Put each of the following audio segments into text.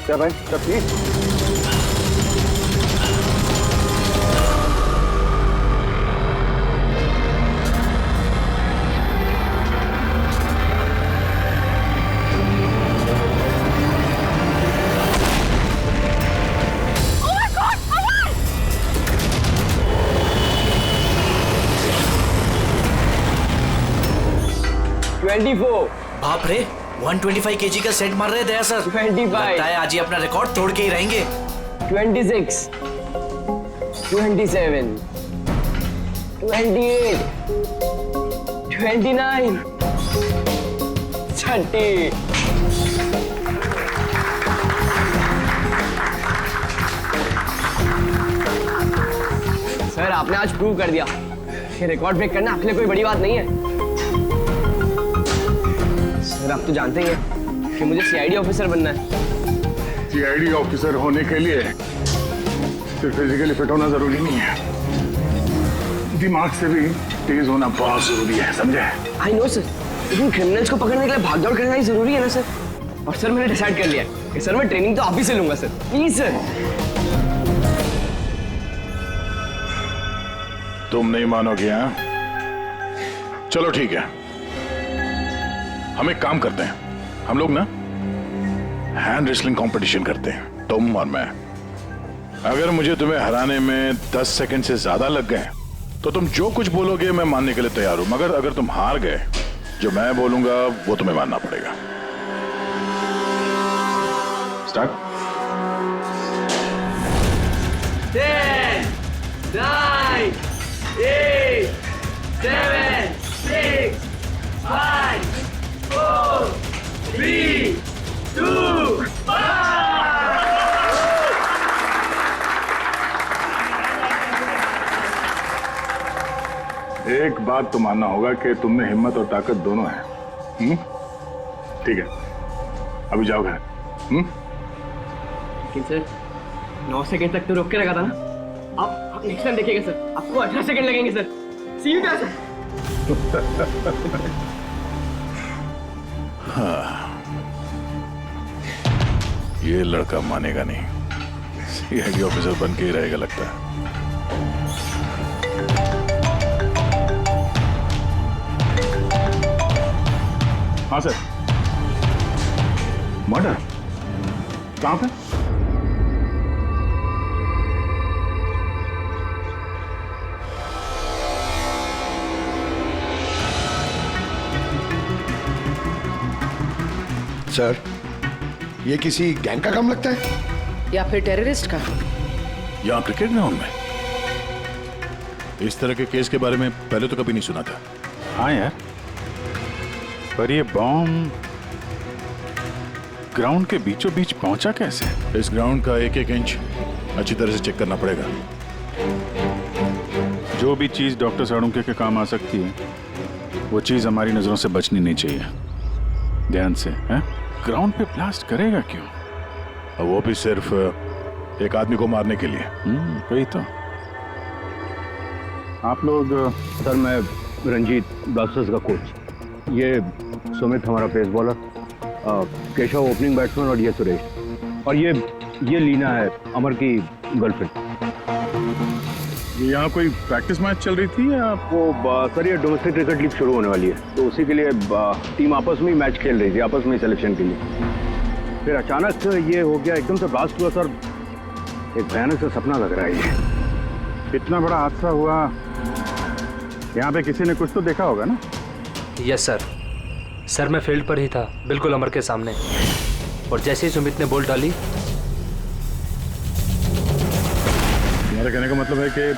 क्या भाई सब ठीक? बाप रे 125 केजी का सेट मार रहे दया सर। 25 लगता है आज ही अपना रिकॉर्ड तोड़ के ही रहेंगे। 26 27 28 29 30 सर आपने आज प्रूव कर दिया कि रिकॉर्ड ब्रेक करना आपके लिए कोई बड़ी बात नहीं है। सर आप तो जानते ही हैं कि मुझे सीआईडी ऑफिसर बनना है। सीआईडी ऑफिसर होने के लिए सिर्फ फिजिकली फिट होना जरूरी नहीं है, दिमाग से भी तेज होना बहुत जरूरी है, समझे? आई नो सर, लेकिन क्रिमिनल्स को पकड़ने के लिए भागदौड़ करना ही जरूरी है ना सर। और सर मैंने डिसाइड कर लिया है कि सर मैं ट्रेनिंग तो आप ही से लूंगा सर, प्लीज सर। तुम नहीं मानोगे? हाँ चलो ठीक है, हम एक काम करते हैं, हम लोग ना हैंड रेसलिंग कंपटीशन करते हैं, तुम और मैं। अगर मुझे तुम्हें हराने में 10 सेकंड से ज्यादा लग गए तो तुम जो कुछ बोलोगे मैं मानने के लिए तैयार हूं, मगर अगर तुम हार गए जो मैं बोलूंगा वो तुम्हें मानना पड़ेगा। स्टार्ट। 10 9 8 7 6 5 4 3 2 एक बात तो मानना होगा कि तुम में हिम्मत और ताकत दोनों है। ठीक है, अभी जाओ घर। लेकिन सर 9 सेकंड तक तो रोक के रखा था ना। आप नेक्स्ट टाइम देखिएगा सर, आपको 18 सेकंड लगेंगे सर। C you sir. हाँ, ये लड़का मानेगा नहीं, सीआईडी ऑफिसर बन के ही रहेगा लगता है। हाँ सर। मर्डर कहाँ पे? सर, ये किसी गैंग का काम लगता है या फिर टेररिस्ट का? यहाँ क्रिकेट ग्राउंड में इस तरह के केस के बारे में पहले तो कभी नहीं सुना था। हाँ यार, पर ये बॉम्ब ग्राउंड के बीचों बीच पहुंचा कैसे? इस ग्राउंड का एक एक इंच अच्छी तरह से चेक करना पड़ेगा। जो भी चीज डॉक्टर साळुंखे के काम आ सकती है वो चीज हमारी नजरों से बचनी नहीं चाहिए। ध्यान से है? ग्राउंड पे ब्लास्ट करेगा क्यों? और वो भी सिर्फ एक आदमी को मारने के लिए। वही तो। आप लोग? सर मैं रंजीत, ब्लास्टर्स का कोच। ये सुमित हमारा pace bowler, Keshav opening batsman और ये सुरेश, और ये लीना है अमर की गर्लफ्रेंड। यहाँ कोई प्रैक्टिस मैच चल रही थी या? वो सर ये डोमेस्टिक क्रिकेट लीग शुरू होने वाली है तो उसी के लिए टीम आपस में ही मैच खेल रही थी, आपस में सिलेक्शन के लिए। फिर अचानक ये हो गया, एकदम से ब्लास्ट हुआ सर। एक भयानक सा सपना लग रहा है ये। इतना बड़ा हादसा हुआ, यहाँ पे किसी ने कुछ तो देखा होगा ना? Yes sir. सर मैं फील्ड पर ही था, बिल्कुल अमर के सामने, और जैसे ही सुमित ने बॉल डाली। तुम्हारे कहने का मतलब है कि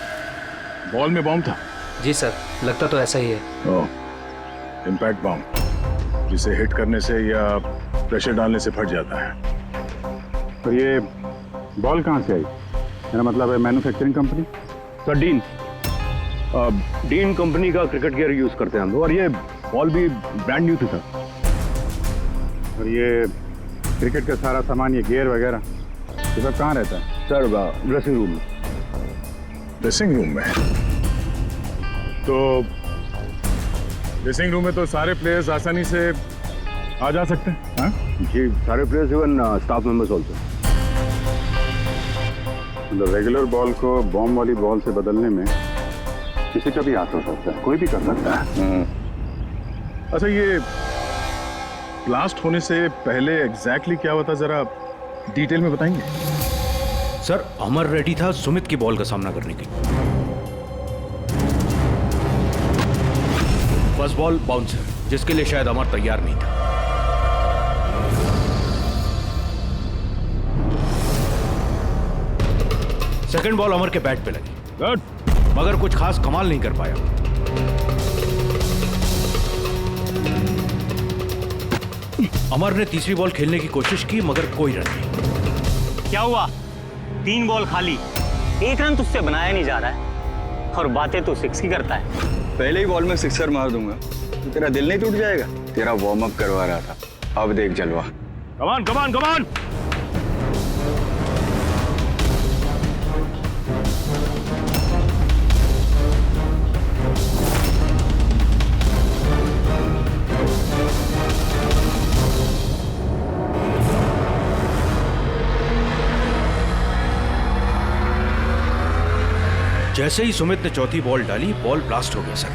बॉल में बॉम्ब था? जी सर, लगता तो ऐसा ही है। ओह, इम्पैक्ट बॉम्ब, जिसे हिट करने से या प्रेशर डालने से फट जाता है। पर ये बॉल कहाँ से आई? मेरा मतलब है manufacturing company? Sir dean company का क्रिकेट गियर यूज करते हैं हम लोग, और ये बॉल भी ब्रांड न्यू थी सर। और ये क्रिकेट का सारा सामान, ये गियर वगैरह, ये सब कहाँ रहता है? सर ड्रेसिंग रूम में। ड्रेसिंग रूम में? तो ड्रेसिंग रूम में तो सारे प्लेयर्स आसानी से आ जा सकते हैं हाँ? जी सारे players even staff members also. मतलब रेगुलर बॉल को बॉम्ब वाली बॉल से बदलने में किसी का भी हाथ हो सकता है, कोई भी कर सकता है। अच्छा, ये ब्लास्ट होने से पहले एग्जैक्टली क्या हुआ था, जरा डिटेल में बताएंगे? सर अमर रेडी था सुमित की बॉल का सामना करने के लिए। फर्स्ट बॉल बाउंसर, जिसके लिए शायद अमर तैयार नहीं था। सेकंड बॉल अमर के बैट पे लगी, गुड, मगर कुछ खास कमाल नहीं कर पाया। अमर ने तीसरी बॉल खेलने की कोशिश की मगर कोई रन नहीं। क्या हुआ? 3 बॉल खाली, 1 रन तुझसे बनाया नहीं जा रहा है और बातें तो 6 की करता है। पहले ही बॉल में सिक्सर मार दूंगा तो तेरा दिल नहीं टूट जाएगा? तेरा वार्म अप करवा रहा था, अब देख जलवा। कमान कमान कमान। जैसे ही सुमित ने चौथी बॉल डाली, बॉल ब्लास्ट हो गया सर।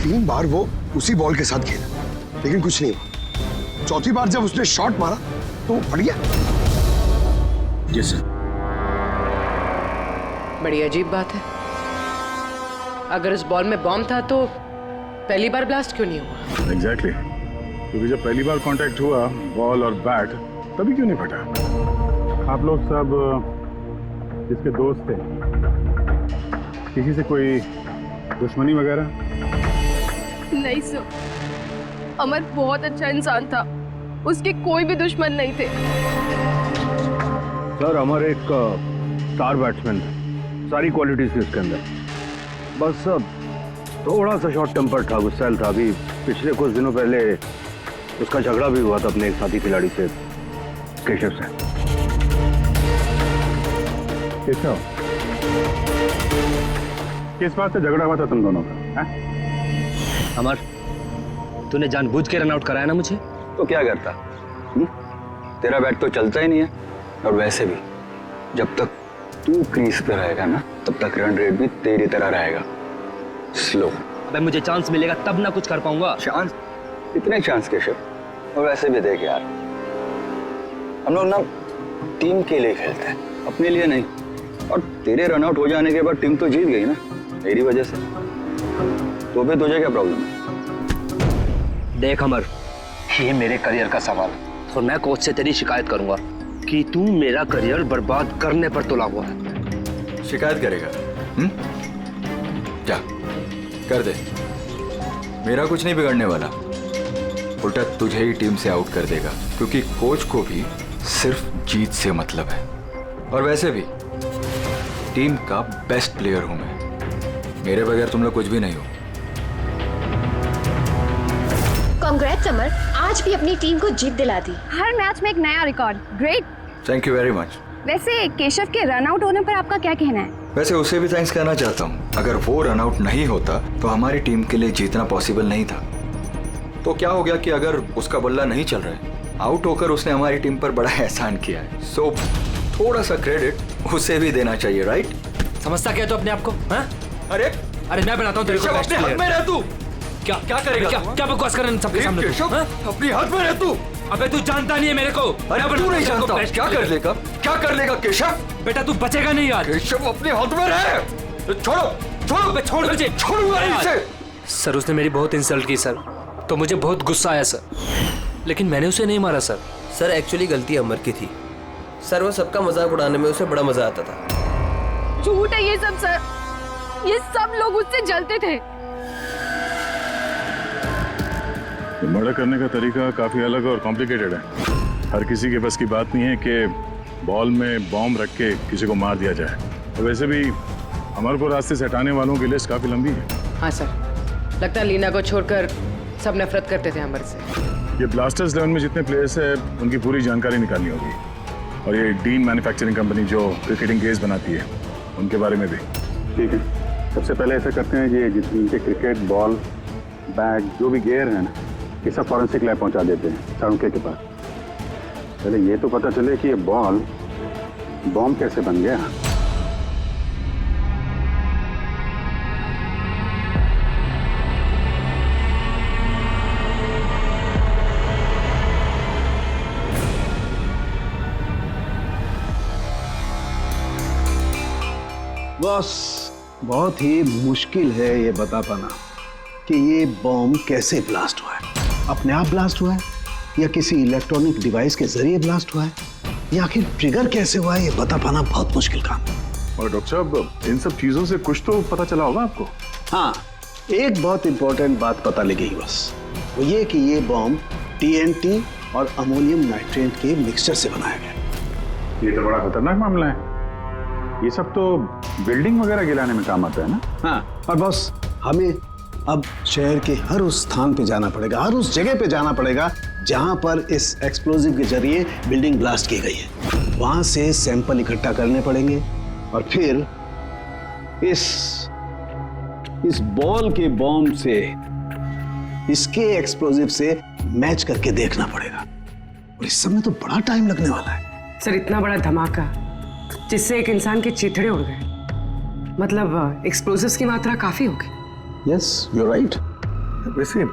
3 बार वो उसी बॉल के साथ खेला लेकिन कुछ नहीं हुआ। चौथी बार जब उसने शॉट मारा तो वो फट गया। जी सर। बड़ी अजीब बात है। अगर इस बॉल में बॉम्ब था तो पहली बार ब्लास्ट क्यों नहीं हुआ? एग्जैक्टली, क्योंकि जब पहली बार कांटेक्ट हुआ बॉल और बैट, तभी क्यों नहीं फटा? आप लोग सब जिसके दोस्त थे, किसी से कोई दुश्मनी वगैरह? नहीं सर, अमर बहुत अच्छा इंसान था, उसके कोई भी दुश्मन नहीं थे। सर अमर एक स्टार बैट्समैन था, सारी क्वालिटीज थी उसके अंदर। बस थोड़ा सा शॉर्ट टेम्पर था, गुस्सैल था। अभी पिछले कुछ दिनों पहले उसका झगड़ा भी हुआ था अपने एक साथी खिलाड़ी से, केशव से। केशव, किस बात से झगड़ा हुआ था तुम दोनों का? अमर, तूने जानबूझ के रन आउट कराया ना मुझे? तो क्या करता? तेरा बैट तो चलता ही नहीं है, और वैसे भी जब तक तू क्रीज पे रहेगा ना, तब तक रन रेट भी तेरी तरह रहेगा, स्लो। अबे मुझे चांस मिलेगा तब ना कुछ कर पाऊंगा। चांस? इतने चांस केशव? और वैसे भी देख यार, हम लोग ना टीम के लिए खेलते हैं, अपने लिए नहीं। और तेरे रन आउट हो जाने के बाद टीम तो जीत गई ना, मेरी वजह से। तो भी तुझे क्या प्रॉब्लम है? देख अमर, ये मेरे करियर का सवाल है और मैं कोच से तेरी शिकायत करूंगा कि तू मेरा करियर बर्बाद करने पर तुला हुआ है। शिकायत करेगा? जा कर दे, मेरा कुछ नहीं बिगड़ने वाला। उल्टा तुझे ही टीम से आउट कर देगा, क्योंकि कोच को भी सिर्फ जीत से मतलब है। और वैसे भी टीम का बेस्ट प्लेयर हूं मैं, मेरे बगैर तुम लोग कुछ भी नहीं हो। कांग्रेट्स अमर, आज भी अपनी टीम को जीत दिला दी। हर मैच में एक नया record. Great. Thank you very much. वैसे केशव के रन आउट होने पर आपका क्या कहना है? वैसे उसे भी थैंक्स कहना चाहता हूँ। अगर वो रन आउट नहीं होता तो हमारी टीम के लिए जीतना पॉसिबल नहीं था। तो क्या हो गया कि अगर उसका बल्ला नहीं चल रहा है, आउट होकर उसने हमारी टीम पर बड़ा एहसान किया है। सो थोड़ा सा क्रेडिट उसे भी देना चाहिए, राइट? समझता क्या तो अपने आप को? हाँ? अरे अरे मैं बनाता हूँ तेरे को बेस्ट प्लेयर। में रह तू। क्या क्या करेगा? क्या बकवास कर रहे हैं सबके सामने तू? हाँ? अपनी हाथ में रह तू। अबे तू जानता नहीं है मेरे को। अरे तू नहीं जानता, क्या कर लेगा? क्या कर लेगा केशव? बेटा तू बचेगा नहीं यार। केशव अपने हाथ में रहे। छोड़ो छोड़ो छोड़ मुझे, छोड़ूंगा इसे। सर उसने मेरी बहुत इंसल्ट की सर, तो मुझे बहुत गुस्सा आया सर, लेकिन मैंने उसे नहीं मारा सर। सर एक्चुअली गलती अमर की थी सर, वो सबका मजाक उड़ाने में उसे बड़ा मजा आता था। झूठ है ये सब सर, ये सब लोग उससे जलते थे। मर्डर करने का तरीका काफी अलग और कॉम्प्लिकेटेड है। हर किसी के बस की बात नहीं है कि बॉल में बॉम्ब रख के किसी को मार दिया जाए। तो वैसे भी अमर को रास्ते से हटाने वालों की लिस्ट काफी लंबी है। हाँ सर, लगता है लीना को छोड़कर सब नफरत करते थे अमर से। ये ब्लास्टर्स 11 में जितने प्लेयर्स हैं उनकी पूरी जानकारी निकालनी होगी, और ये डीन मैन्युफैक्चरिंग कंपनी जो क्रिकेटिंग गेयर्स बनाती है उनके बारे में भी। ठीक है, सबसे पहले ऐसा करते हैं कि जितने क्रिकेट बॉल बैट जो भी गेयर है ना, ये सब फॉरेंसिक लैब पहुंचा देते हैं सारुके के पास। पहले ये तो पता चले कि ये बॉम्ब कैसे बन गया। बॉस, बहुत ही मुश्किल है ये बता पाना कि ये बॉम्ब कैसे ब्लास्ट हुआ है। अपने आप ब्लास्ट हुआ है या किसी इलेक्ट्रॉनिक डिवाइस के जरिए ब्लास्ट हुआ है, या आखिर ट्रिगर कैसे हुआ है, ये बता पाना बहुत मुश्किल काम है। और डॉक्टर साहब, इन सब चीजों से कुछ तो पता चला होगा आपको? हाँ, एक बहुत इंपॉर्टेंट बात पता लगी बस, वो ये कि ये बॉम्ब TNT और अमोनियम नाइट्रेट के मिक्सचर से बनाया गया। ये तो बड़ा खतरनाक मामला है। ये सब तो बिल्डिंग वगैरह गिराने में काम आता है ना? हाँ, और बॉस हमें अब शहर के हर उस स्थान पे जाना पड़ेगा, हर उस जगह पे जाना पड़ेगा जहां पर इस एक्सप्लोजिव के जरिए बिल्डिंग ब्लास्ट की गई है। वहां से सैंपल इकट्ठा करने पड़ेंगे और फिर इस बॉल के बॉम्ब से इसके एक्सप्लोजिव से मैच करके देखना पड़ेगा, और इस समय तो बड़ा टाइम लगने वाला है। सर, इतना बड़ा धमाका जिससे एक इंसान के चीथड़े उड़ गए, मतलब एक्सप्लोजिव्स की मात्रा काफी होगी। Yes, you are right. वैसे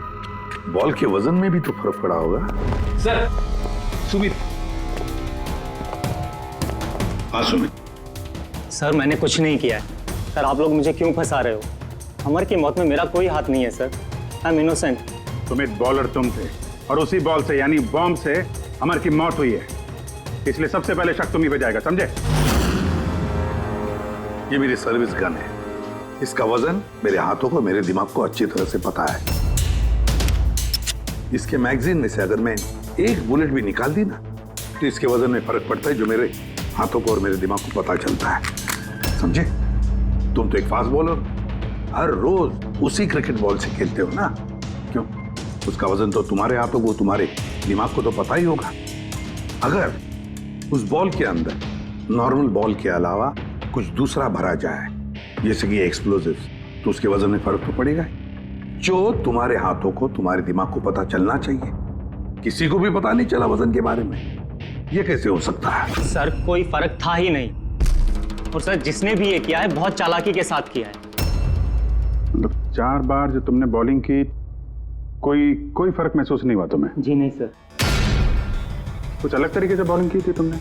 बॉल के वजन में भी तो फर्क पड़ा होगा। सर, सुमित। हाँ सुमित। सर, मैंने कुछ नहीं किया है। सर, आप लोग मुझे क्यों फंसा रहे हो? अमर की मौत में मेरा कोई हाथ नहीं है sir. I am innocent. Sumit, bowler तुम थे और उसी बॉल से यानी बॉम्ब से अमर की मौत हुई है, इसलिए सबसे पहले शक तुम ही पे जाएगा, समझे? ये मेरी सर्विस गन है, इसका वजन मेरे हाथों को, मेरे दिमाग को अच्छी तरह से पता है। इसके मैगजीन में से अगर मैं एक बुलेट भी निकाल दी ना, तो इसके वजन में फर्क पड़ता है, जो मेरे हाथों को और मेरे दिमाग को पता चलता है, समझे? तुम तो एक फास्ट बॉलर, हर रोज उसी क्रिकेट बॉल से खेलते हो ना, क्यों? उसका वजन तो तुम्हारे हाथों को, तुम्हारे दिमाग को तो पता ही होगा। अगर उस बॉल के अंदर नॉर्मल बॉल के अलावा कुछ दूसरा भरा जाए, जैसे कि एक्सप्लोजिव्स, तो उसके वजन में फर्क तो पड़ेगा, जो तुम्हारे हाथों को, तुम्हारे दिमाग को पता चलना चाहिए। किसी को भी पता नहीं चला वजन के बारे में, ये कैसे हो सकता है? सर, कोई फर्क था ही नहीं, और सर जिसने भी ये किया है बहुत चालाकी के साथ किया है। मतलब 4 बार जो तुमने बॉलिंग की, कोई फर्क महसूस नहीं हुआ तुम्हें? जी नहीं सर। कुछ अलग तरीके से बॉलिंग की थी तुमने?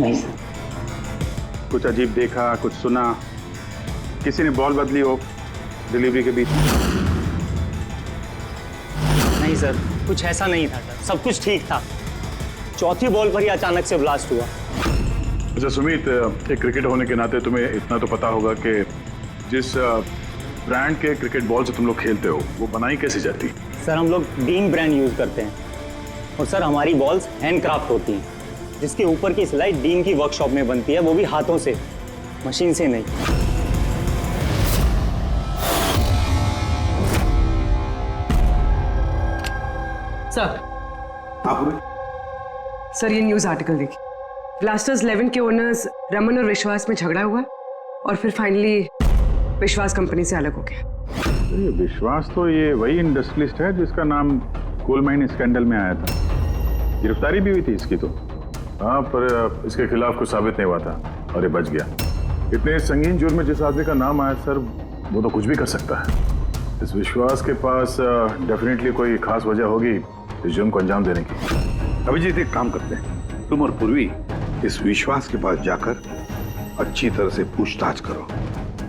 नहीं सर। कुछ अजीब देखा, कुछ सुना, किसी ने बॉल बदली हो डिलीवरी के बीच? नहीं सर, कुछ ऐसा नहीं था सर, सब कुछ ठीक था। चौथी बॉल पर ही अचानक से ब्लास्ट हुआ। अच्छा सुमित, एक क्रिकेटर होने के नाते तुम्हें इतना तो पता होगा कि जिस ब्रांड के क्रिकेट बॉल से तुम लोग खेलते हो, वो बनाई कैसे जाती? सर, हम लोग डीन ब्रांड यूज करते हैं, और सर हमारी बॉल्स हैंडक्राफ्ट होती हैं, जिसके ऊपर की सिलाई डीन की वर्कशॉप में बनती है, वो भी हाथों से, मशीन से नहीं। सर, ये न्यूज आर्टिकल देखिए। ब्लास्टर्स 11 के ओनर्स रमन और विश्वास में झगड़ा हुआ, और फिर फाइनली विश्वास कंपनी से अलग हो गया। ये विश्वास तो ये वही इंडस्ट्रियलिस्ट है जिसका नाम कोल माइन स्कैंडल में आया था, गिरफ्तारी भी हुई थी इसकी तो। हाँ, पर इसके खिलाफ कुछ साबित नहीं हुआ था और ये बच गया। इतने संगीन जुर्म में जिस आदमी का नाम आया सर, वो तो कुछ भी कर सकता है। इस विश्वास के पास डेफिनेटली कोई खास वजह होगी इस जुर्म को अंजाम देने की। अभिजीत, एक काम करते हैं, तुम और पूर्वी इस विश्वास के पास जाकर अच्छी तरह से पूछताछ करो,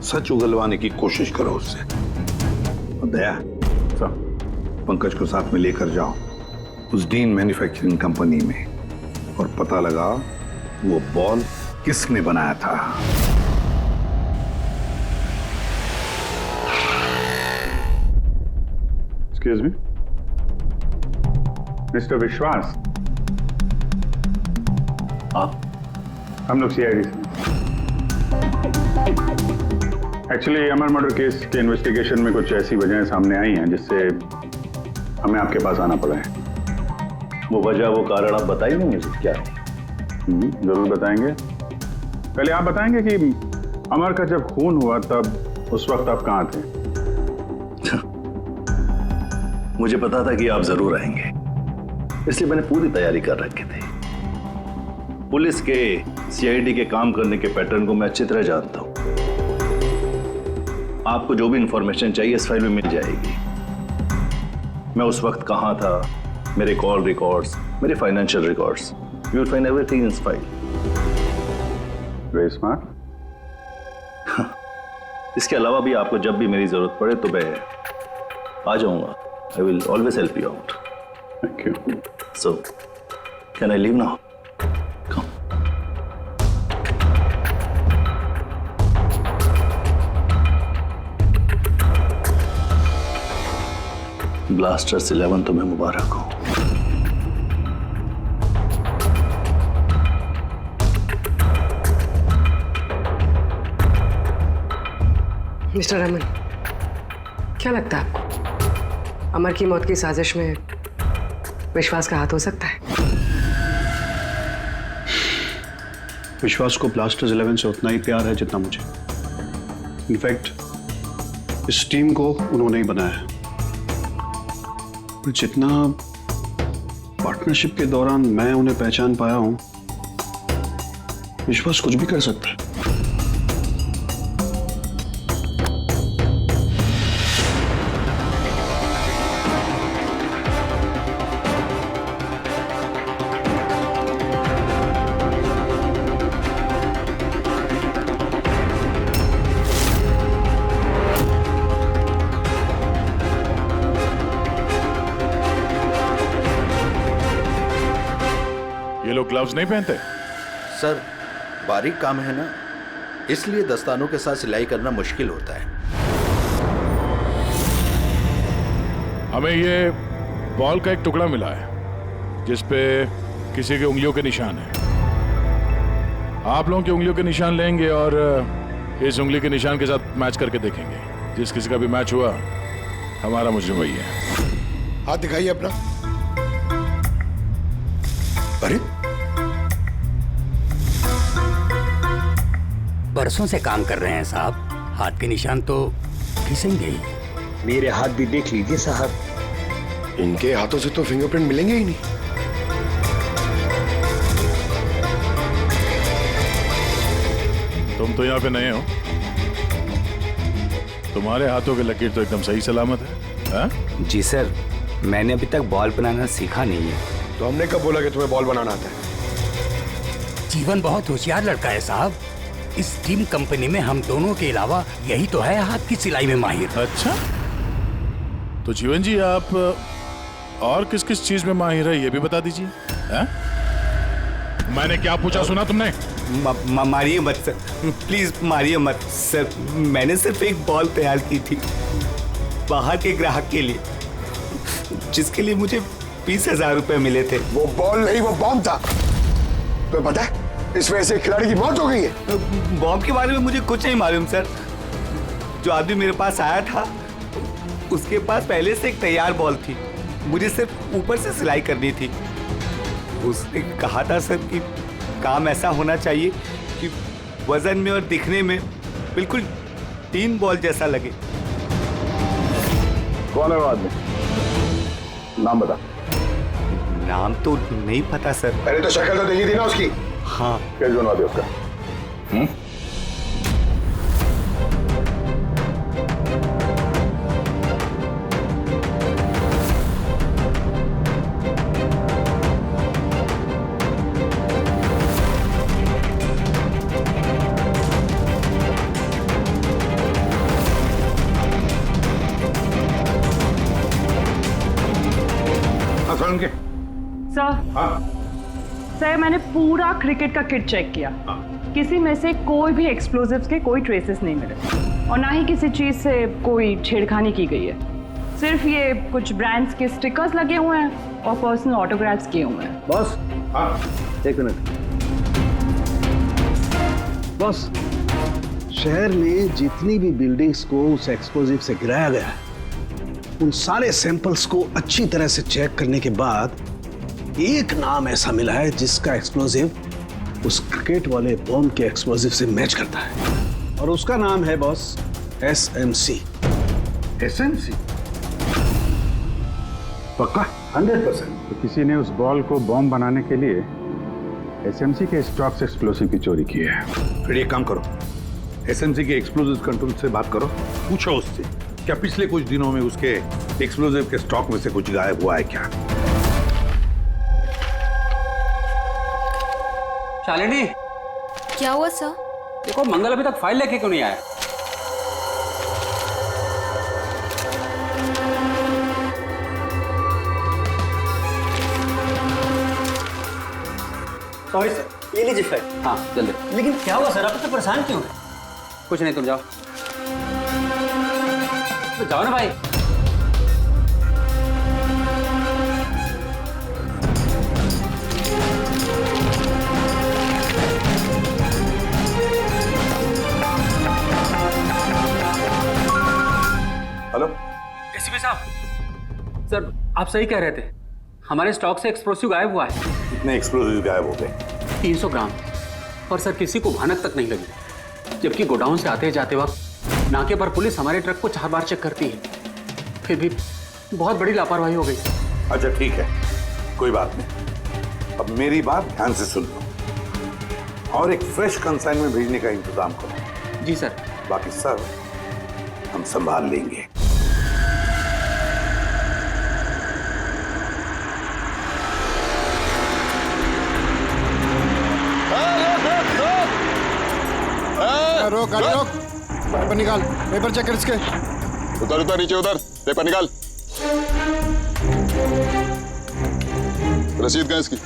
सच उगलवाने की कोशिश करो उससे। और दया, पंकज को साथ में लेकर जाओ उस डीन मैन्युफैक्चरिंग कंपनी में, और पता लगाओ वो बॉल किसने बनाया था। एक्सक्यूज मी, मिस्टर विश्वास। हम लोग CID से। एक्चुअली अमर मर्डर केस के इन्वेस्टिगेशन में कुछ ऐसी वजहें सामने आई हैं जिससे हमें आपके पास आना पड़ा है। वो वजह, वो कारण आप बताइए मुझे क्या है? जरूर बताएंगे। पहले आप बताएंगे कि अमर का जब खून हुआ तब उस वक्त आप कहाँ थे? मुझे पता था कि आप जरूर आएंगे, इसलिए मैंने पूरी तैयारी कर रखी थी। पुलिस के सीआईडी के काम करने के पैटर्न को मैं अच्छी तरह जानता हूं। आपको जो भी इंफॉर्मेशन चाहिए इस फाइल में मिल जाएगी। मैं उस वक्त कहां था, मेरे कॉल रिकॉर्ड्स, मेरे financial records, you will find everything in this file. Very smart. इसके अलावा भी आपको जब भी मेरी जरूरत पड़े तो मैं आ जाऊंगा। I will always help you out. Thank you. So can I leave now? Blasters 11 तुम्हें मुबारक हो। मिस्टर रमन, क्या लगता है आपको अमर की मौत की साजिश में विश्वास का हाथ हो सकता है? विश्वास को ब्लास्टर्स 11 से उतना ही प्यार है जितना मुझे। इनफैक्ट इस टीम को उन्होंने ही बनाया है। जितना पार्टनरशिप के दौरान मैं उन्हें पहचान पाया हूं, विश्वास कुछ भी कर सकता है। ये लोग ग्लव्स नहीं पहनते? सर बारीक काम है ना, इसलिए दस्तानों के साथ सिलाई करना मुश्किल होता है। हमें ये बॉल का एक टुकड़ा मिला है जिस पे किसी की उंगलियों के निशान है। आप लोगों की उंगलियों के निशान लेंगे और इस उंगली के निशान के साथ मैच करके देखेंगे। जिस किसी का भी मैच हुआ, हमारा मुजरिम वही है। हाथ दिखाइए अपना। अरे बरसों से काम कर रहे हैं साहब, हाथ के निशान तो घिसेंगे ही। मेरे हाथ भी देख लीजिए साहब, इनके हाथों से तो फिंगरप्रिंट मिलेंगे ही नहीं। तुम तो यहाँ पे नए हो, तुम्हारे हाथों की लकीर तो एकदम सही सलामत है। हा? जी सर, मैंने अभी तक बॉल बनाना सीखा नहीं है। तो हमने कब बोला कि तुम्हें बॉल बनाना आता है? जीवन बहुत होशियार लड़का है साहब। इस टीम कंपनी में हम दोनों के अलावा यही तो है हाथ की सिलाई में माहिर। अच्छा, तो जीवन जी आप और किस किस चीज में माहिर है ये भी बता दीजिए। मैंने क्या पूछा सुना तुमने? मारिए मत सर, प्लीज मारिए मत सर। मैंने सिर्फ एक बॉल तैयार की थी बाहर के ग्राहक के लिए, जिसके लिए मुझे 20,000 रुपए मिले थे। वो बॉल नहीं, वो बॉम्ब था। तो पता है इस वजह से खिलाड़ी की मौत हो गई है। बॉम्ब के बारे में मुझे कुछ नहीं मालूम सर। जो आदमी मेरे पास आया था उसके पास पहले से एक तैयार बॉल थी, मुझे सिर्फ ऊपर से सिलाई करनी थी। उसने कहा था सर कि काम ऐसा होना चाहिए कि वजन में और दिखने में बिल्कुल 3 बॉल जैसा लगे। कौन है वो आदमी? नाम बता। नाम तो नहीं पता सर। पहले तो शक्ल तो देखी थी ना उसकी। हाँ। क्या बनवा दे उसका? सर, मैंने पूरा क्रिकेट का किट चेक किया। किसी में से कोई भी एक्सप्लोजिव्स के कोई ट्रेसेस नहीं मिले और ना ही किसी चीज से कोई छेड़खानी की गई है। सिर्फ ये कुछ ब्रांड्स के स्टिकर्स लगे हुए हैं और पर्सनल ऑटोग्राफ्स किए हुए हैं। बॉस, एक मिनट। बॉस, शहर में जितनी भी बिल्डिंग्स को उस एक्सप्लोजिव से गिराया गया है, उन सारे सैंपल्स को अच्छी तरह से चेक करने के बाद एक नाम ऐसा मिला है जिसका एक्सप्लोजिव उस क्रिकेट वाले बॉम्ब के एक्सप्लोजिव से मैच करता है, और उसका नाम है बॉस SMC। SMC? पक्का? 100%। तो किसी ने उस बॉल को बॉम्ब बनाने के लिए एसएमसी के स्टॉक से एक्सप्लोसिव की चोरी की है। फिर एक काम करो, एसएमसी के एक्सप्लोजिव कंट्रोल से बात करो, पूछो उससे क्या पिछले कुछ दिनों में उसके एक्सप्लोजिव के स्टॉक में से कुछ गायब हुआ है क्या? शालिनी, क्या हुआ सर? देखो मंगल अभी तक फाइल लेके क्यों नहीं आया? सॉरी सर, ये लीजिए फाइल। हाँ जल्दी। लेकिन क्या हुआ सर, आप इतने परेशान क्यों हैं? कुछ नहीं, तुम जाओ। तो जाओ ना भाई। हेलो एसीपी साहब, सर आप सही कह रहे थे, हमारे स्टॉक से एक्सप्लोसिव गायब हुआ है। कितने एक्सप्लोजिव गायब हो गए? 300 ग्राम। और सर किसी को भनक तक नहीं लगी, जबकि गोडाउन से आते जाते वक्त नाके पर पुलिस हमारे ट्रक को 4 बार चेक करती है, फिर भी बहुत बड़ी लापरवाही हो गई। अच्छा ठीक है, कोई बात नहीं। अब मेरी बात ध्यान से सुन लो और एक फ्रेश कंसाइनमेंट भेजने का इंतजाम करो। जी सर। बाकी सब हम संभाल लेंगे। रोक गाड़ी रोक, पेपर निकाल, पेपर चेक कर इसके। उधर उधर नीचे उधर, पेपर निकाल। रसीद कहाँ इसकी?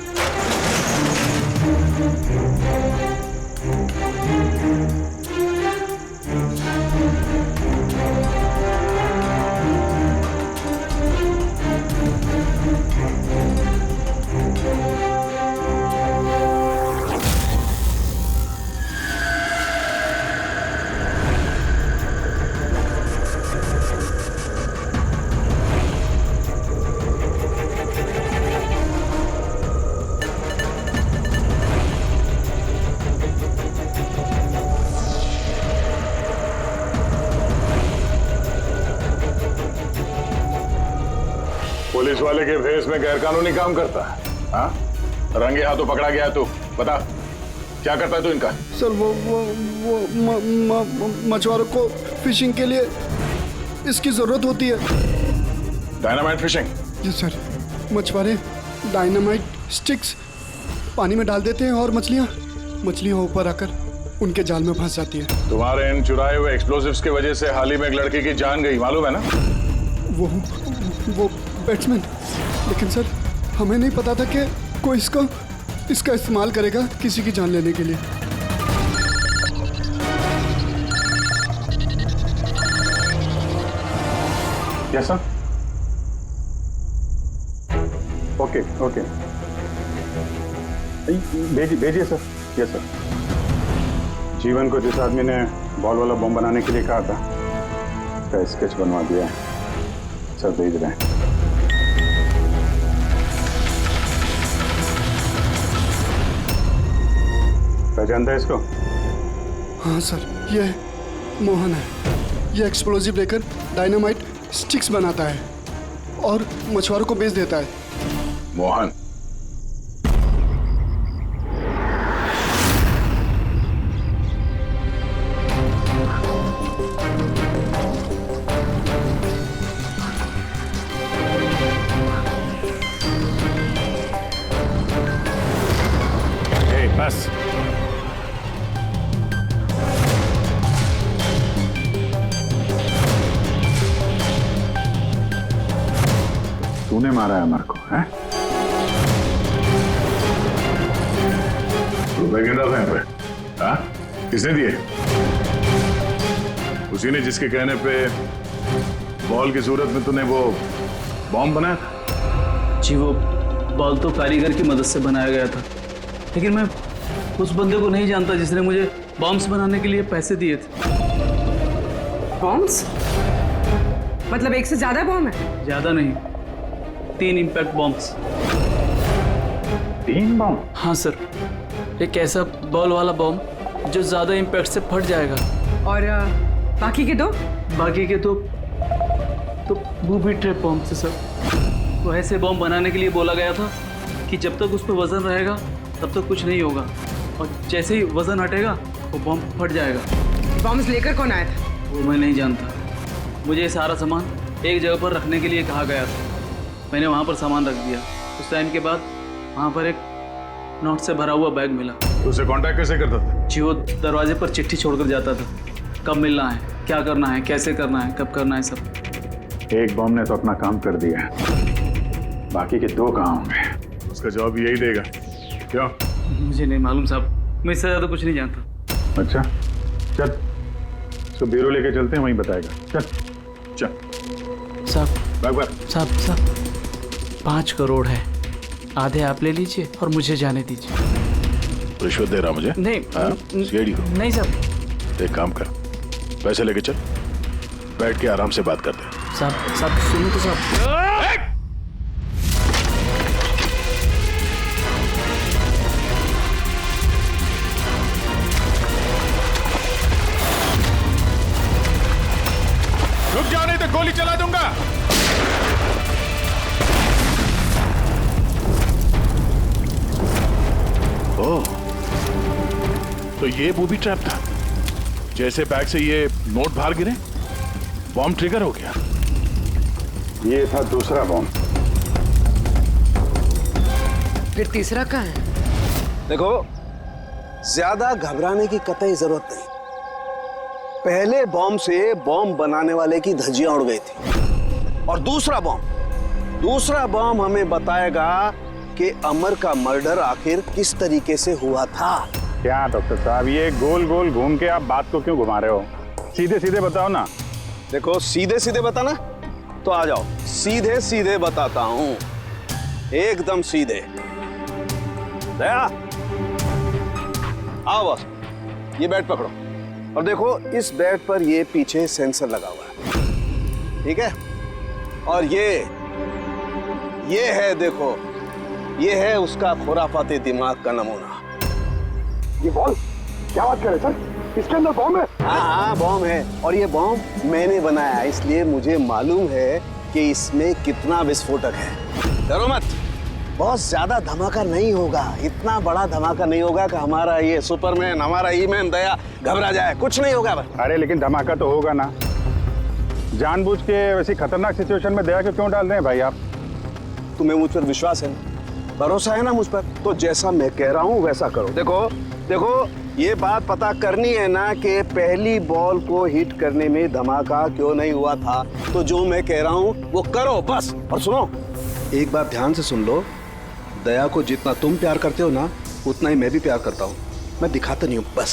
पुलिस वाले के भेस में गैरकानूनी काम करता है? हाँ, रंगे हाथों पकड़ा गया है तू। बता क्या करता है तू इनका? सर वो मछुआरों को फिशिंग के लिए इसकी जरूरत होती है। Dynamite fishing? जी सर, मछुआरे डायनामाइट स्टिक्स पानी में डाल देते हैं और मछलियाँ ऊपर आकर उनके जाल में फंस जाती है। तुम्हारे इन चुराए हुए एक्सप्लोसिव्स की वजह से हाल ही में एक लड़की की जान गई, मालूम है ना? वो बैट्समैन, लेकिन सर हमें नहीं पता था कि कोई इसका इस्तेमाल करेगा किसी की जान लेने के लिए। Yes sir. ओके ओके, भेजिए सर। Yes sir. जीवन को जिस आदमी ने बॉल वाला बम बनाने के लिए कहा था, उसका स्केच बनवा दिया है सर, भेज रहे हैं। पहचानता है इसको? हाँ सर, ये मोहन है। ये एक्सप्लोजिव लेकर डायनामाइट स्टिक्स बनाता है और मछुआरों को बेच देता है। मोहन? बस तूने मारा है अमर को, हैं? रुपए गिन रहा था पे? हाँ? किसने दिए? उसी ने जिसके कहने पे बॉल की सूरत में तूने वो बॉम्ब बनाया था? जी वो बॉल तो कारीगर की मदद से बनाया गया था, लेकिन मैं उस बंदे को नहीं जानता जिसने मुझे बॉम्ब्स बनाने के लिए पैसे दिए थे। बॉम्ब्स? मतलब एक से ज्यादा बॉम्ब है? ज्यादा नहीं, 3 इम्पैक्ट बॉम्ब्स। 3 बॉम्ब? हाँ सर, एक ऐसा बॉल वाला बॉम्ब जो ज्यादा इम्पैक्ट से फट जाएगा। और बाकी के 2? बाकी के तो बूबी ट्रैप बॉम्ब थे सर। तो ऐसे बॉम्ब बनाने के लिए बोला गया था कि जब तक उस पर वजन रहेगा तब तक कुछ नहीं होगा, और जैसे ही वजन हटेगा वो बॉम्ब फट जाएगा। बॉम्ब्स लेकर कौन आया था? वो मैं नहीं जानता। मुझे सारा सामान एक जगह पर रखने के लिए कहा गया था। मैंने वहाँ पर सामान रख दिया। उस टाइम के बाद वहाँ पर एक नोट से भरा हुआ बैग मिला। उसे कांटेक्ट कैसे करता था? जी, वो दरवाजे पर चिट्ठी छोड़कर जाता था, कब मिलना है, क्या करना है, कैसे करना है, कब करना है, सब। एक बॉम्ब ने तो अपना काम कर दिया, बाकी के 2 कहाँ होंगे? उसका जवाब यही देगा। क्यों? मुझे नहीं मालूम साहब, मैं इससे ज़्यादा कुछ नहीं जानता। अच्छा चल, इसको ब्यूरो लेके चलते हैं, वहीं बताएगा। चल चल साहब साहब 5 करोड़ है, आधे आप ले लीजिए और मुझे जाने दीजिए। रिश्वत दे रहा मुझे? नहीं सीआईडी को? नहीं साहब। एक काम कर, पैसे लेके चल, बैठ के आराम से बात करते हैं। साहब सुनो तो साहब। रुक जाओ नहीं तो गोली चला दूंगा। ओह, तो ये बूबी ट्रैप था। जैसे बैग से ये नोट बाहर गिरे, बॉम्ब ट्रिगर हो गया। ये था दूसरा बॉम्ब। फिर तीसरा कहाँ है? देखो, ज्यादा घबराने की कतई जरूरत नहीं। पहले बॉम्ब से बॉम्ब बनाने वाले की धज्जियां उड़ गई थी, और दूसरा बॉम्ब हमें बताएगा कि अमर का मर्डर आखिर किस तरीके से हुआ था। क्या डॉक्टर साहब, ये गोल गोल घूम के आप बात को क्यों घुमा रहे हो? सीधे सीधे बताओ ना। देखो, सीधे सीधे बताना तो आ जाओ, सीधे सीधे बताता हूं, एकदम सीधे। दया, आओ बस, ये बैट पकड़ो और देखो, इस बैट पर ये पीछे सेंसर लगा हुआ है, ठीक है? और ये है, देखो, ये है उसका खुराफाती दिमाग का नमूना। ये बॉल, क्या बात कर रहे सर? इसके अंदर बॉम्ब है? हाँ, बॉम्ब है, और ये बॉम्ब मैंने बनाया है, इसलिए मुझे मालूम है कि इसमें कितना विस्फोटक है। डरो मत, बहुत ज्यादा धमाका नहीं होगा, इतना बड़ा धमाका नहीं होगा कि हमारा ये सुपरमैन, हमारा ईमैन दया घबरा जाए, कुछ नहीं होगा बस। अरे लेकिन धमाका तो होगा ना। जानबूझ के वैसी खतरनाक सिचुएशन में दया को क्यों डाल रहे हैं भाई आप? तुम्हें मुझ पर विश्वास है, भरोसा है ना मुझ पर? तो जैसा मैं कह रहा हूँ वैसा करो। देखो, ये बात पता करनी है ना कि पहली बॉल को हिट करने में धमाका क्यों नहीं हुआ था, तो जो मैं कह रहा हूँ वो करो बस। और सुनो, एक बात ध्यान से सुन लो, दया को जितना तुम प्यार करते हो ना, उतना ही मैं भी प्यार करता हूँ। मैं दिखाता नहीं हूँ, बस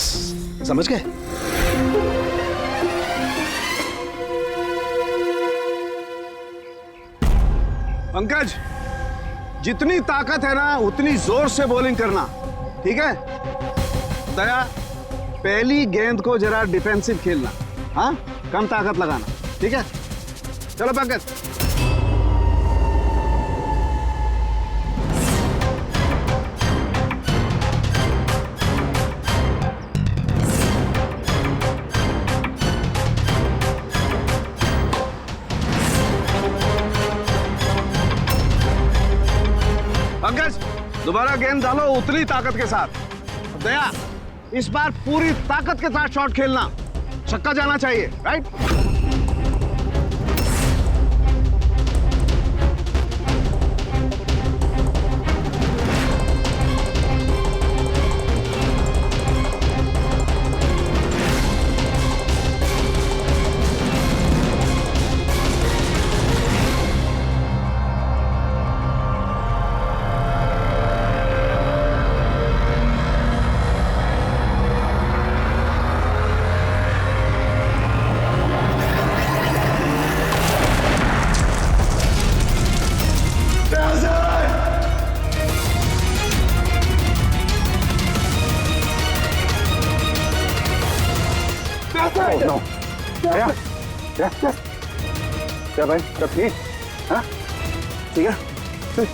समझ गए? पंकज, जितनी ताकत है ना उतनी जोर से बॉलिंग करना, ठीक है? दया, पहली गेंद को जरा डिफेंसिव खेलना, हाँ, कम ताकत लगाना, ठीक है? चलो पंकज। पंकज, दोबारा गेंद डालो उतनी ताकत के साथ। दया, इस बार पूरी ताकत के साथ शॉट खेलना, छक्का जाना चाहिए, राइट? क्या भाई, सब ठीक? हाँ, ठीक है।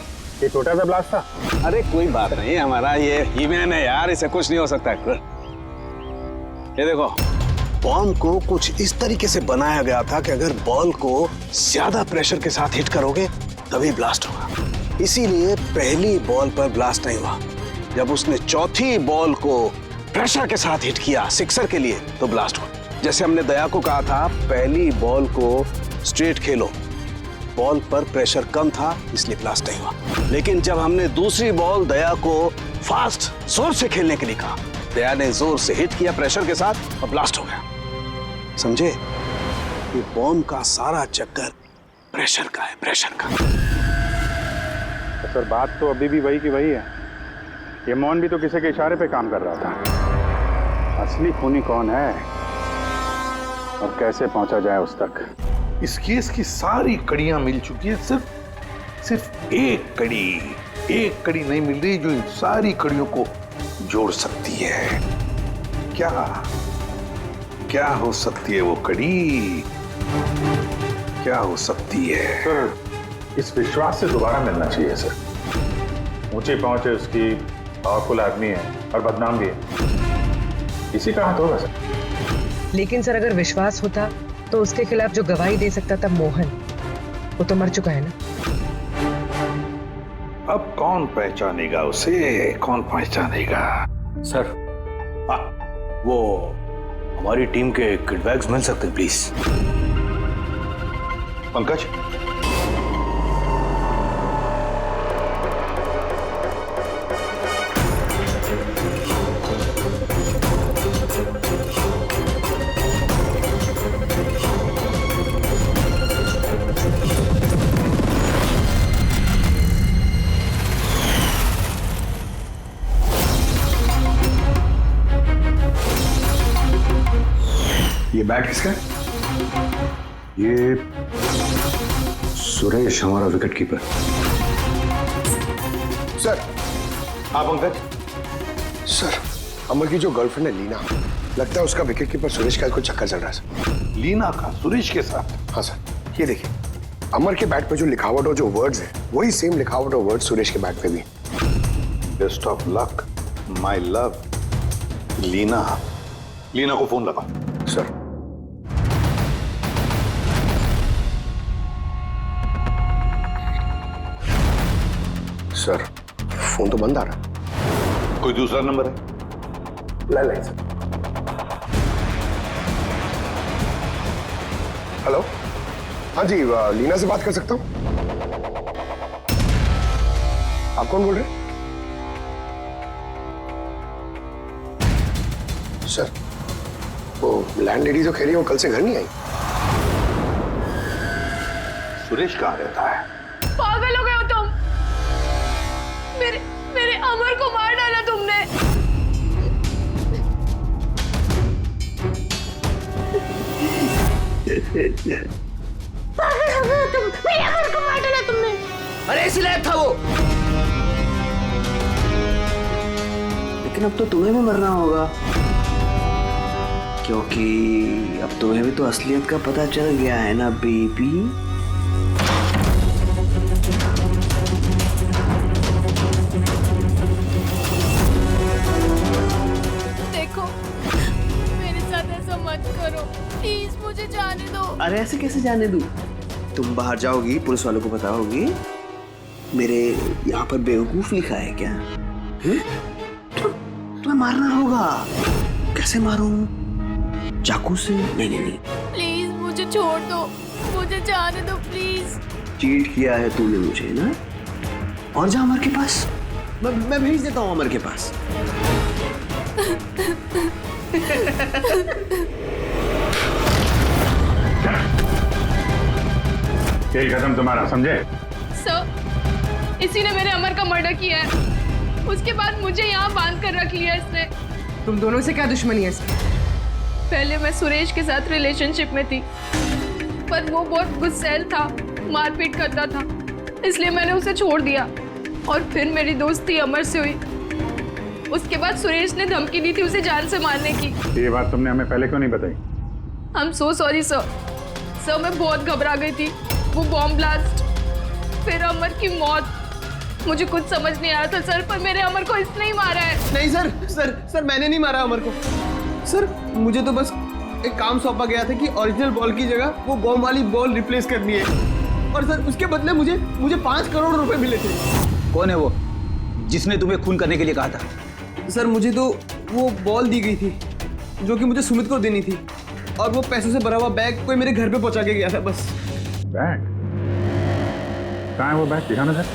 ये छोटा सा ब्लास्ट था। अरे कोई बात नहीं, हमारा ये ईमैन है यार, इसे कुछ नहीं हो सकता। ये देखो, बॉम्ब को कुछ इस तरीके से बनाया गया था कि अगर बॉल को ज्यादा प्रेशर के साथ हिट करोगे तभी ब्लास्ट होगा। इसीलिए पहली बॉल पर ब्लास्ट नहीं हुआ। जब उसने चौथी बॉल को प्रेशर के साथ हिट किया सिक्सर के लिए तो ब्लास्ट हुआ। जैसे हमने दया को कहा था पहली बॉल को स्ट्रेट खेलो, बॉल पर प्रेशर कम था इसलिए ब्लास्ट नहीं हुआ। लेकिन जब हमने दूसरी बॉल दया को फास्ट जोर से खेलने के लिए कहा, दया ने जोर से हिट किया प्रेशर के साथ और ब्लास्ट हो गया। समझे? ये बॉम्ब का सारा चक्कर प्रेशर का है, प्रेशर का। तो सर बात तो अभी भी वही की वही है। ये मोहन भी तो किसी के इशारे पे काम कर रहा था। असली खूनी कौन है और कैसे पहुंचा जाए उस तक? इस केस की सारी कड़ियां मिल चुकी है, सिर्फ एक कड़ी नहीं मिल रही जो इन सारी कड़ियों को जोड़ सकती है। क्या हो सकती है वो कड़ी? क्या हो सकती है? सर इस विश्वास से दोबारा मिलना चाहिए सर। ऊंची पहुंच है उसकी, पावरफुल आदमी है और बदनाम भी है। इसी का हाथ होगा सर। लेकिन सर अगर विश्वास होता तो उसके खिलाफ जो गवाही दे सकता था मोहन, वो तो मर चुका है ना। अब कौन पहचानेगा उसे? कौन पहचानेगा? सर वो हमारी टीम के किडबैग्स मिल सकते हैं प्लीज। पंकज, ये बैट किसका है? ये सुरेश, हमारा विकेट कीपर। सर। हाँ पंकज। सर, अमर की जो गर्लफ्रेंड है लीना, लगता है उसका विकेट कीपर सुरेश का कुछ चक्कर चल रहा है सर। लीना का सुरेश के साथ? हाँ सर, ये देखिए अमर के बैट पे जो लिखावट और जो वर्ड्स है वही सेम लिखावट और वर्ड सुरेश के बैट पे भी। Best of luck my love. Leena को फोन लगा। सर। सर फोन तो बंद आ रहा है। कोई दूसरा नंबर है? Line sir. हेलो, हाँ जी, लीना से बात कर सकता हूँ? आप कौन बोल रहे हैं? सर वो लैंडलेडी जो कह रही है वो कल से घर नहीं आई। सुरेश कहाँ रहता है? पागल हो गए हो तुम? मेरे अमर को मार डाला तुमने। पागल हो गए हो तुम? मेरे अमर को मार डाला तुमने। अरे इसी लायक था वो। लेकिन अब तो तुम्हें भी मरना होगा, क्योंकि अब तुम्हें भी तो असलियत का पता चल गया है ना बेबी। देखो मेरे साथ ऐसा मत करो प्लीज, मुझे जाने दो। अरे ऐसे कैसे जाने दूं? तुम बाहर जाओगी, पुलिस वालों को बताओगी मेरे यहाँ पर बेवकूफ लिखा है क्या? तुम्हें मारना होगा। कैसे मारूं? चाकू से? नहीं। प्लीज मुझे छोड़ दो, मुझे जाने दो प्लीज। चीट किया है तूने मुझे ना? और जा अमर के पास, मैं भेज देता हूँ अमर के पास। खेल खत्म तुम्हारा, समझे? सर इसी ने मेरे अमर का मर्डर किया है, उसके बाद मुझे यहाँ बांध कर रख लिया इसने। तुम दोनों से क्या दुश्मनी है इसकी? पहले मैं सुरेश के साथ रिलेशनशिप में थी, पर वो बहुत गुस्सैल था, मारपीट करता था, इसलिए मैंने उसे छोड़ दिया। और फिर मेरी दोस्ती अमर से हुई। उसके बाद सुरेश ने धमकी दी थी उसे जान से मारने की। ये बात तुमने हमें पहले क्यों नहीं बताई? I'm so sorry sir. Sir मैं बहुत घबरा गई थी, वो बॉम्ब ब्लास्ट, फिर अमर की मौत, मुझे कुछ समझ नहीं आ रहा था सर, पर मेरे अमर को इसने ही मारा है। नहीं सर मैंने नहीं मारा अमर को। सर मुझे तो बस एक काम सौंपा गया था कि ओरिजिनल बॉल की जगह वो बॉम्ब वाली बॉल रिप्लेस करनी है। और सर उसके बदले मुझे 5 करोड़ रुपए मिले थे। कौन है वो जिसने तुम्हें खून करने के लिए कहा था? सर मुझे तो वो बॉल दी गई थी जो कि मुझे सुमित को देनी थी, और वो पैसों से भरा हुआ बैग कोई मेरे घर पे पहुंचा के गया था बस। बैग? कहाँ है वो बैग? दिखाना सर।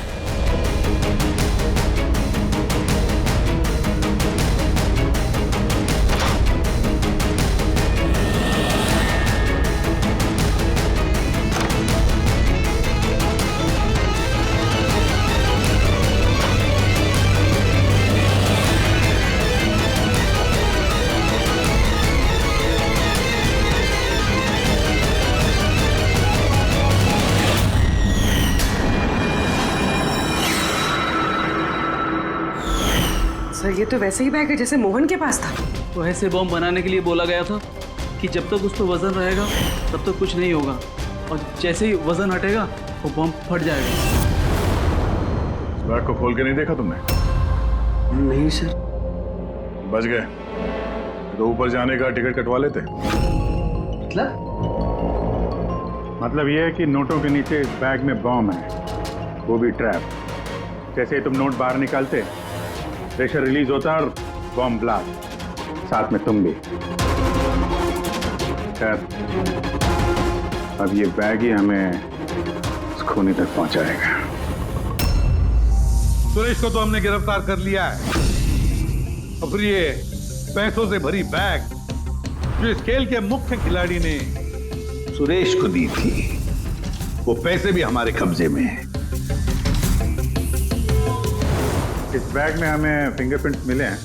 सर ये तो वैसे ही बैग है जैसे मोहन के पास था। तो ऐसे बॉम्ब बनाने के लिए बोला गया था कि जब तक उस पर वजन रहेगा तब तक कुछ नहीं होगा, और जैसे ही वजन हटेगा वो बॉम्ब फट जाएगा। इस बैग को खोल के नहीं देखा तुमने? नहीं सर। बच गए तो ऊपर जाने का टिकट कटवा लेते। मतलब ये है कि नोटों के नीचे इस बैग में बॉम्ब है, वो भी ट्रैप। जैसे ही तुम नोट बाहर निकालते, प्रेशर रिलीज होता और बॉम्ब ब्लास्ट, साथ में तुम भी। खैर, अब ये बैग ही हमें इस खूनी तक पहुंचाएगा। सुरेश को तो हमने गिरफ्तार कर लिया है, और फिर ये पैसों से भरी बैग जो इस खेल के मुख्य खिलाड़ी ने सुरेश को दी थी, वो पैसे भी हमारे कब्जे में हैं। इस बैग में हमें फिंगरप्रिंट्स मिले हैं।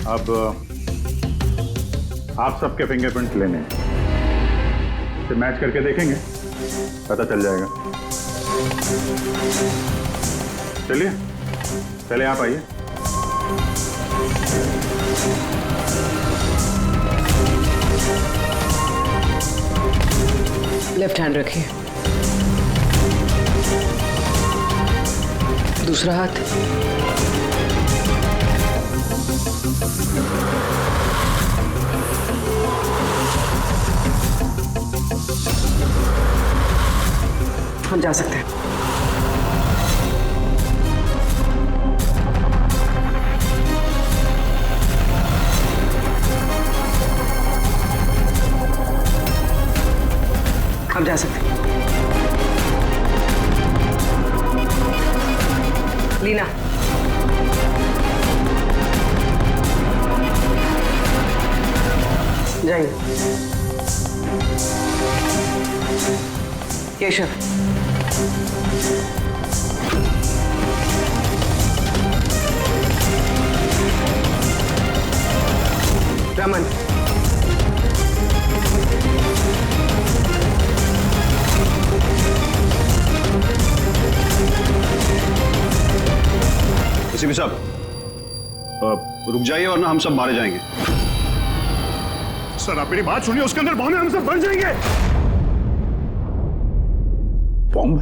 अब आप सबके फिंगरप्रिंट्स लेने हैं, इसे मैच करके देखेंगे, पता चल जाएगा। चलिए पहले आप आइए। लेफ्ट हैंड रखिए, दूसरा हाथ। हम जा सकते हैं। हम जा सकते हैं। लीना, जाइए। केशव, रमन, एसीपी साहब, रुक जाइए वरना हम सब मारे जाएंगे। सर आप मेरी बात सुनिए, उसके अंदर बॉम्ब है, हम सब मर जाएंगे। बॉम्ब?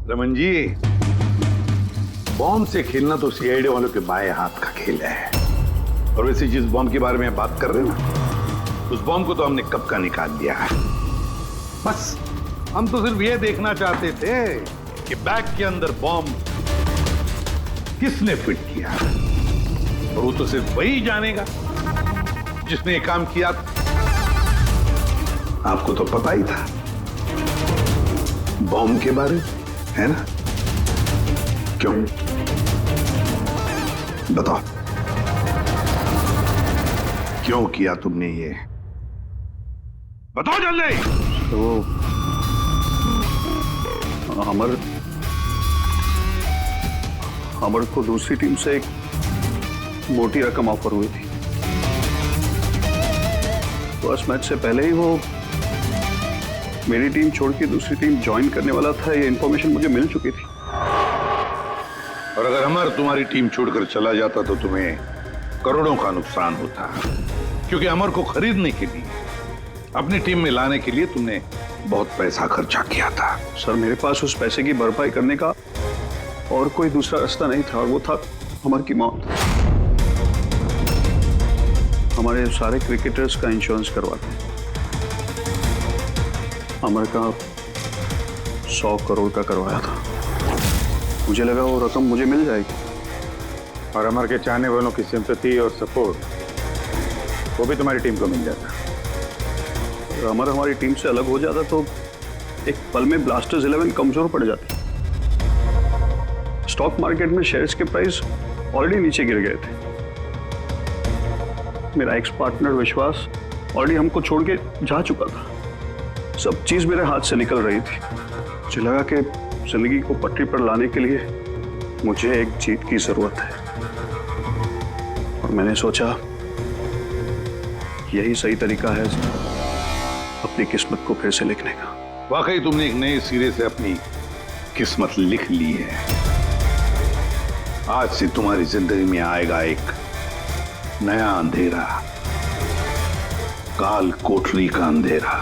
रमन जी, बॉम्ब से खेलना तो सीआईडी वालों के बाएं हाथ का खेल है। और वैसे जिस बॉम्ब के बारे में बात कर रहे हैं ना, उस बॉम्ब को तो हमने कब का निकाल दिया है। बस हम तो सिर्फ ये देखना चाहते थे कि बैग के अंदर बॉम्ब किसने फिट किया, और वो तो सिर्फ वही जानेगा जिसने ये काम किया। आपको तो पता ही था बॉम्ब के बारे में, है ना? क्यों? बताओ, क्यों किया तुमने ये? बताओ जल्दी। तो अमर को दूसरी टीम से एक मोटी रकम ऑफर हुई थी। फर्स्ट मैच से पहले ही वो मेरी टीम छोड़ के दूसरी टीम ज्वाइन करने वाला था, ये इंफॉर्मेशन मुझे मिल चुकी थी। और अगर अमर तुम्हारी टीम छोड़कर चला जाता तो तुम्हें करोड़ों का नुकसान होता, क्योंकि अमर को खरीदने के लिए, अपनी टीम में लाने के लिए तुमने बहुत पैसा खर्चा किया था। सर मेरे पास उस पैसे की भरपाई करने का और कोई दूसरा रास्ता नहीं था, और वो था अमर की मौत। हमारे सारे क्रिकेटर्स का इंश्योरेंस करवाते हैं, अमर का 100 करोड़ का करवाया था। मुझे लगा वो रकम मुझे मिल जाएगी, और अमर के चाहने वालों की सिंपैथी और सपोर्ट वो भी तुम्हारी टीम को मिल जाता। अगर अमर हमारी टीम से अलग हो जाता तो एक पल में ब्लास्टर्स 11 कमजोर पड़ जाती। स्टॉक मार्केट में शेयर्स के प्राइस ऑलरेडी नीचे गिर गए थे। मेरा एक्स पार्टनर विश्वास ऑलरेडी हमको छोड़ के जा चुका था। सब चीज मेरे हाथ से निकल रही थी। मुझे लगा कि जिंदगी को पटरी पर लाने के लिए मुझे एक जीत की जरूरत है, और मैंने सोचा यही सही तरीका है अपनी किस्मत को फिर से लिखने का। वाकई तुमने एक नए सिरे से अपनी किस्मत लिख ली है। आज से तुम्हारी जिंदगी में आएगा एक नया अंधेरा, काल कोठरी का अंधेरा।